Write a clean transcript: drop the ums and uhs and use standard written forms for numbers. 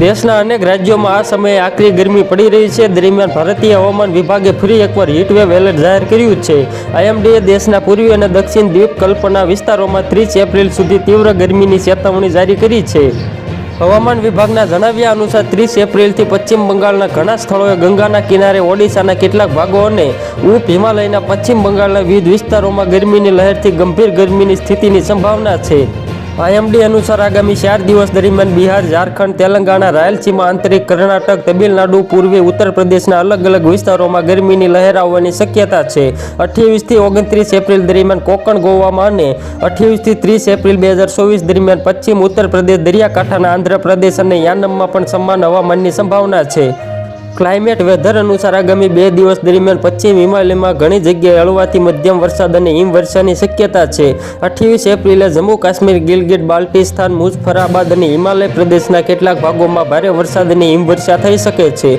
દેશના અનેક રાજ્યોમાં આ સમયે આકરી ગરમી પડી રહી છે। દરમિયાન ભારતીય હવામાન વિભાગે ફરી એકવાર હીટવેવ એલર્ટ જાહેર કર્યું છે। આઈએમડીએ દેશના પૂર્વી અને દક્ષિણ દ્વીપકલ્પના વિસ્તારોમાં 30 એપ્રિલ સુધી તીવ્ર ગરમીની ચેતવણી જારી કરી છે। હવામાન વિભાગના જણાવ્યા અનુસાર 30 એપ્રિલથી પશ્ચિમ બંગાળના ઘણા સ્થળોએ, ગંગાના કિનારે, ઓડિશાના કેટલાક ભાગો અને ઉપ હિમાલયના પશ્ચિમ બંગાળના વિવિધ વિસ્તારોમાં ગરમીની લહેરથી ગંભીર ગરમીની સ્થિતિની સંભાવના છે। આઈએમડી અનુસાર આગામી 4 દિવસ દરમિયાન બિહાર, ઝારખંડ, તેલંગાણા, રાયલસીમા, આંતરિક કર્ણાટક, તમિલનાડુ, પૂર્વી ઉત્તર પ્રદેશના અલગ અલગ વિસ્તારોમાં ગરમીની લહેર આવવાની શક્યતા છે। 28 થી 29 એપ્રિલ દરમિયાન કોંકણ, ગોવામાં અને 28 થી 30 એપ્રિલ 2024 દરમિયાન પશ્ચિમ ઉત્તર પ્રદેશ, દરિયાકાંઠાના આંધ્ર પ્રદેશ અને યાનમમાં પણ સમાન હવામાનની સંભાવના છે। ક્લાઇમેટ વેધર અનુસાર આગામી 2 દિવસ દરમિયાન પશ્ચિમ હિમાલયમાં ઘણી જગ્યાએ હળવાથી મધ્યમ વરસાદ અને હિમવર્ષાની શક્યતા છે। 28 એપ્રિલે જમ્મુ કાશ્મીર, ગિલગિટ, બાલ્ટિસ્તાન, મુઝફરાબાદ અને હિમાલય પ્રદેશના કેટલાક ભાગોમાં ભારે વરસાદ અને હિમવર્ષા થઈ શકે છે।